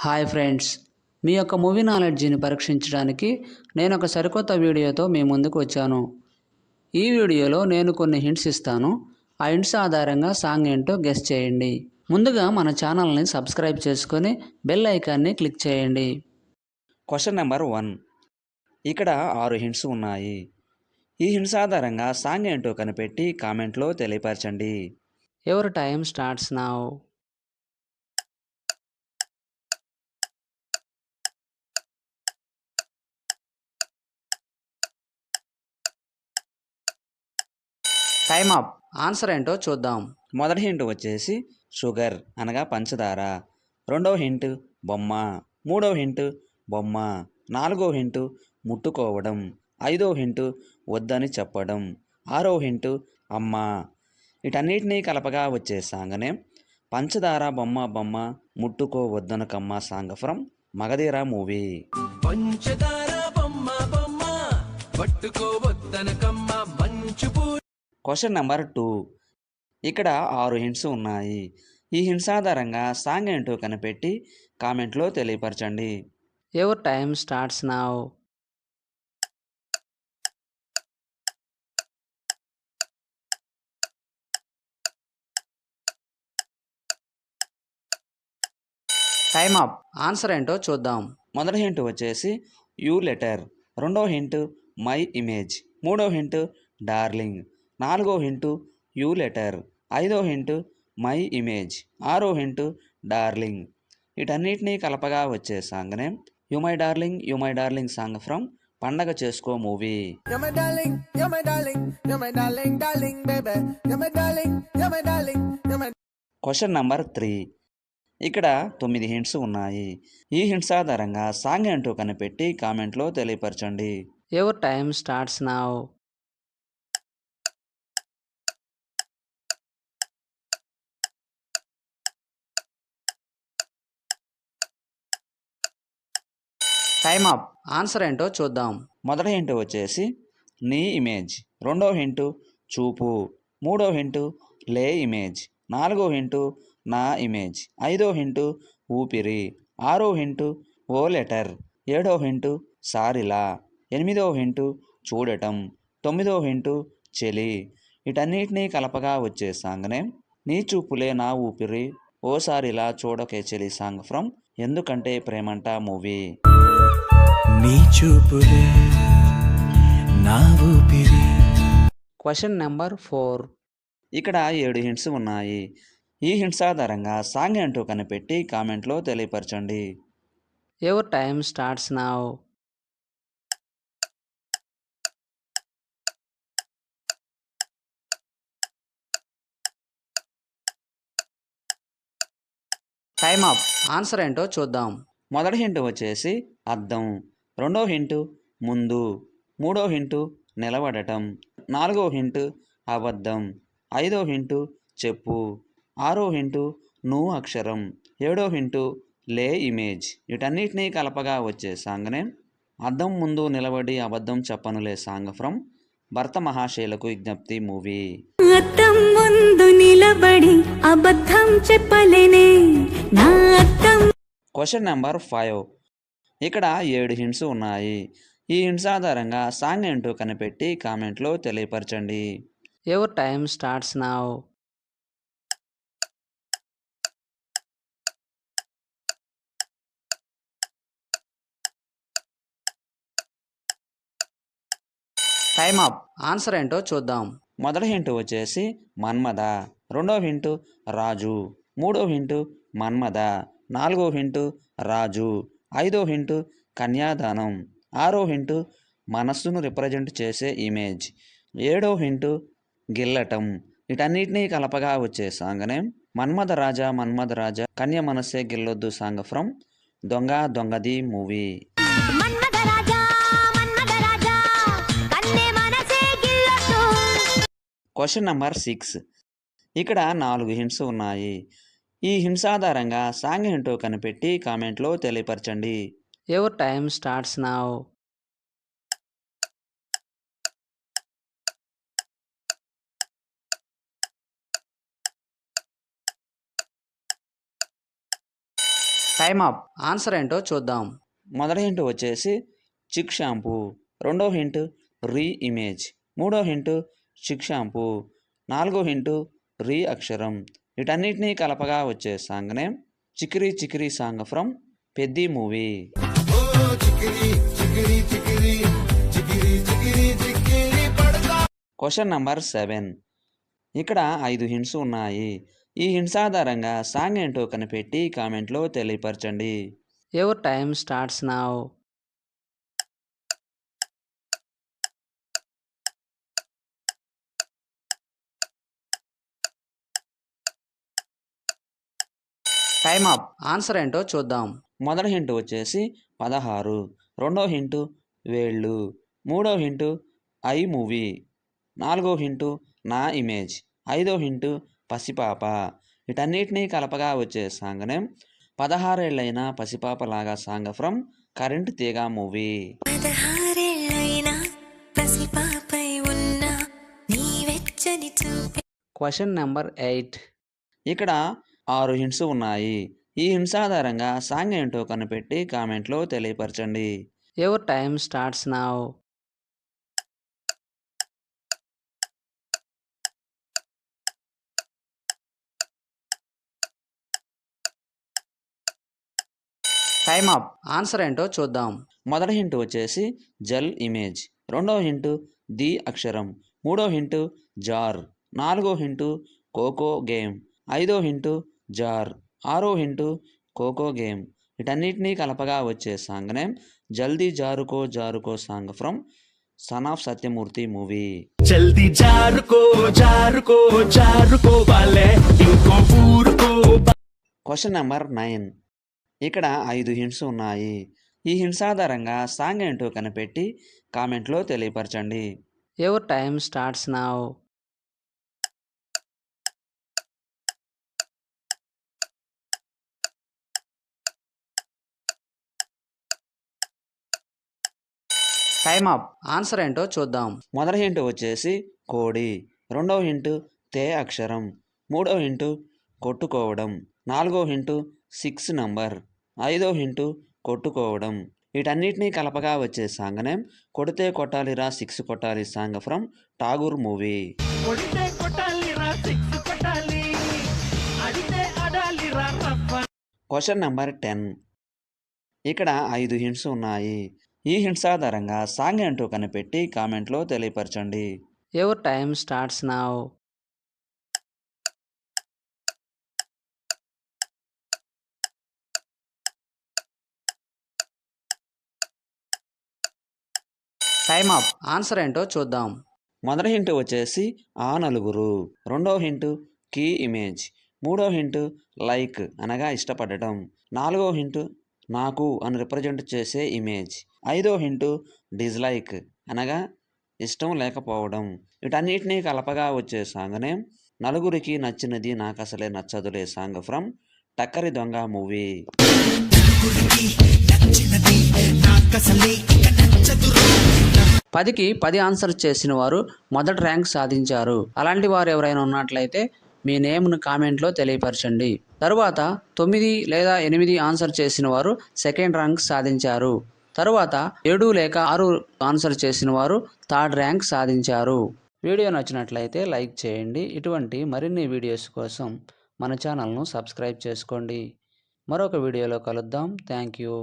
Hi friends, మీ యొక్క movie నాలెడ్జిని పరీక్షించడానికి నేను ఒక సరికొత్త వీడియోతో మీ ముందుకు వచ్చాను. ఈ వీడియోలో నేను కొన్ని హింట్స్ ఇస్తాను. ఆ హింట్స్ ఆధారంగా సాంగ్ ఏంటో గెస్ చేయండి. ముందుగా మన ఛానల్ని సబ్స్క్రైబ్ చేసుకొని బెల్ ఐకాన్ని క్లిక్ చేయండి. Question number 1. ఇక్కడ 6 హింట్స్ ఉన్నాయి. ఈ హింట్స్ ఆధారంగా సాంగ్ ఏంటో కనిపెట్టి కామెంట్లో తెలియపరచండి. Your time starts now. Time up. Answer ఏంటో చూద్దాం. మొదటి హింట్ వచ్చేసి షుగర్ అనగా పంచదార. రెండవ హింట్ బొమ్మ. మూడవ హింట్ బొమ్మ. నాలుగో హింట్ ముట్టుకోవడం. ఐదో హింట్ వద్దని చెప్పడం. ఆరో హింట్ అమ్మ. వీటన్నిటినీ కలపగా వచ్చే సాంగనే పంచదార బొమ్మ బొమ్మ ముట్టుకో వద్దనకమ్మ సాంగ్ ఫ్రమ్ మగధీర మూవీ. పంచదార బొమ్మ బొమ్మ పట్టుకో వద్దనకమ్మ మంచు. Question number 2. ఇక్కడ 6 హింట్స్ ఉన్నాయి. ఈ హింట్స్ ఆధారంగా సాంగ్ ఏంటో కనిపెట్టి కామెంట్లో తెలియపరచండి. Your time starts now. Time up. Answer ఏంటో చూద్దాం. మొదటి హింట్ వచ్చేసి యూ లెటర్. రెండో హింట్ మై ఇమేజ్. మూడో హింట్ డార్లింగ్. నాలుగో హింట్ యూ లెటర్. ఐదో హింట్ మై ఇమేజ్. ఆరో హింట్ డార్లింగ్. వీటన్నిటినీ కలపగా వచ్చే song name you my darling song from Pandaga Chesuko movie. Question number 3. ఇక్కడ 9 హింట్స్ ఉన్నాయి. ఈ హింట్స్ ఆధారంగా సాంగ్ ఏంటో కనిపెట్టి కామెంట్లో తెలియపరచండి. Your time starts now. Time up. Answer ఏంటో చూద్దాం. మొదటి హింట్ వచ్చేసి నీ ఇమేజ్. రెండో హింటు చూపు. మూడో హింటు లే ఇమేజ్. నాలుగో హింటు నా ఇమేజ్. ఐదో హింటు ఊపిరి. ఆరో హింటు ఓ లెటర్. ఏడో హింటు సారిలా. ఎనిమిదో హింటు చూడటం. తొమ్మిదో హింటు చెలి. వీటన్నిటినీ కలపగా వచ్చే సాంగ్ నేమ్ నీ చూపులే నా ఊపిరి ఓసారిలా చూడకే చెలి సాంగ్ ఫ్రమ్ ఎందుకంటే ప్రేమంట మూవీ. నీ చూపులే నా ఊపిరి. Question number 4. ఇక్కడ 7 హింట్స్ ఉన్నాయి. ఈ హింట్స్ ఆధారంగా సాంగ్ ఏంటో కనిపెట్టి కామెంట్లో తెలియపరచండి. Your time starts now. Time up. Answer ఏంటో చూద్దాం. మొదటి హింట్ వచ్చేసి అద్దం. రెండో హింటు ముందు. మూడో హింటు నిలబడటం. నాలుగో హింటు అబద్ధం. ఐదో హింటు చెప్పు. ఆరో హింటు నువ్వు అక్షరం. ఏడో హింటు లే ఇమేజ్. వీటన్నిటినీ కలపగా వచ్చే సాంగ్ నేమ్ అద్దం ముందు నిలబడి అబద్ధం చెప్పనులే సాంగ్ ఫ్రమ్ భర్త మహాశైలకు విజ్ఞప్తి మూవీ. అద్దం ముందు నిలబడి అబద్ధం చెప్పలేనే నా అద్దం. Question number 5. ఇక్కడ 7 హింట్స్ ఉన్నాయి. ఈ హింట్స్ ఆధారంగా సాంగ్ ఏంటో కనిపెట్టి కామెంట్లో తెలియపరచండి. Your time starts now. Time up. Answer ఏంటో చూద్దాం. మొదటి హింట్ వచ్చేసి మన్మద. రెండో హింటు రాజు. మూడో హింటు మన్మద. నాలుగో హింటు రాజు. ఐదో హింటు కన్యాదానం. ఆరో హింటు మనస్సును రిప్రజెంట్ చేసే ఇమేజ్. ఏడో హింటు గిల్లటం. వీటన్నిటినీ కలపగా వచ్చే సాంగ్ నేమ్ మన్మథ రాజా కన్య మనస్సే గిల్లొద్దు సాంగ్ ఫ్రమ్ దొంగ దొంగది మూవీ. మన్మథ రాజా కన్నే మనసే గిల్లొద్దు. Question number 6. ఇక్కడ 4 హింట్స్ ఉన్నాయి. ఈ హింట్స్ ఆధారంగా సాంగ్ ఏంటో కనిపెట్టి కామెంట్లో తెలియపరచండి. Your time starts now. Time up. Answer ఏంటో చూద్దాం. మొదటి హింట్ వచ్చేసి చిక్ షాంపూ, రెండో హింట్ రీ ఇమేజ్, మూడో హింట్ చిక్ షాంపూ, నాలుగో హింటు రీ అక్షరం. వీటన్నిటినీ కలపగా వచ్చే song name Chikiri Chikiri song from Peddi movie. Question number 7. ఇక్కడ 5 హింట్స్ ఉన్నాయి. ఈ హింట్స్ ఆధారంగా సాంగ్ ఏంటో కనిపెట్టి కామెంట్లో తెలియపరచండి. Your time starts now. Time up. Answer ఏంటో చూద్దాం. మొదటి హింట్ వచ్చేసి 16, రెండో హింటు వేళ్ళు, మూడో హింటు ఐ మూవీ, నాలుగో హింటు నా ఇమేజ్, ఐదో హింటు పసిపాప. వీటన్నిటినీ కలపగా వచ్చే సాంగ్ నేమ్ 16 ఏళ్ళైన పసిపాపలాగా song from current Theega movie. 16 పసిపాపై ఉన్న నీ వెచ్చని చూపే. Question number 8. ఇక్కడ 6 హింట్స్ ఉన్నాయి. ఈ హింట్స్ ఆధారంగా సాంగ్ ఏంటో కనిపెట్టి కామెంట్లో తెలియపరచండి. Your time starts now. Time up. Answer ఏంటో చూద్దాం. మొదటి హింట్ వచ్చేసి జల్ ఇమేజ్, రెండో హింటు ది అక్షరం, మూడో హింటు జార్, నాలుగో హింటు కోకో గేమ్, ఐదో హింటు జార్, ఆరో హింటు కోకో గేమ్. వీటన్నిటినీ కలపగా వచ్చే సాంగ్ నేమ్ జల్దీ జారుకో జారుకో song from son of Satyamurthy movie. జల్దీ జారుకో జారుకో జారుకో బాలే ఇంకో ఊరుకో. Question number 9. ఇక్కడ 5 హింట్స్ ఉన్నాయి. ఈ హింట్స్ ఆధారంగా సాంగ్ ఏంటో కనిపెట్టి కామెంట్లో తెలియపరచండి. Your time starts now. Time up. Answer ఏంటో చూద్దాం. మొదటి హింట్ వచ్చేసి కోడి, రెండో హింటు తే అక్షరం, మూడో హింటు కొట్టుకోవడం, నాలుగో హింటు 6 నంబర్, ఐదో హింటు కొట్టుకోవడం. వీటన్నిటినీ కలపగా వచ్చే సాంగ్ నేమ్ కొడితే కొట్టాలిరా 6 కొట్టాలి song from Tagore movie. Question number 10. ఇక్కడ 5 హింట్స్ ఉన్నాయి. ఈ హింట్స్ ఆధారంగా సాంగ్ ఏంటో కనిపెట్టి కామెంట్లో తెలియపరచండి. Your time starts now. Time up. Answer ఏంటో చూద్దాం. మొదటి హింట్ వచ్చేసి ఆ నలుగురు, రెండో హింటు కీ ఇమేజ్, మూడో హింటు లైక్ అనగా ఇష్టపడటం, నాలుగో హింటు నాకు అని రిప్రజెంట్ చేసే ఇమేజ్, ఐదో హింటు డిస్లైక్ అనగా ఇష్టం లేకపోవడం. వీటన్నిటినీ కలపగా వచ్చే సాంగ్ నేమ్ నలుగురికి నచ్చినది నాకు అసలే నచ్చదులే సాంగ్ ఫ్రమ్ టక్కరి దొంగ మూవీ. 10కి 10 ఆన్సర్ చేసిన వారు మొదటి ర్యాంక్ సాధించారు. అలాంటి వారు ఎవరైనా ఉన్నట్లయితే మీ నేమ్ను కామెంట్లో తెలియపరచండి. తరువాత 9 లేదా 8 ఆన్సర్ చేసిన వారు సెకండ్ ర్యాంక్ సాధించారు. తరువాత 7 లేక 6 ఆన్సర్ చేసిన వారు థర్డ్ ర్యాంక్ సాధించారు. వీడియో నచ్చినట్లయితే లైక్ చేయండి. ఇటువంటి మరిన్ని వీడియోస్ కోసం మన ఛానల్ను సబ్స్క్రైబ్ చేసుకోండి. మరొక వీడియోలో కలుద్దాం. Thank you.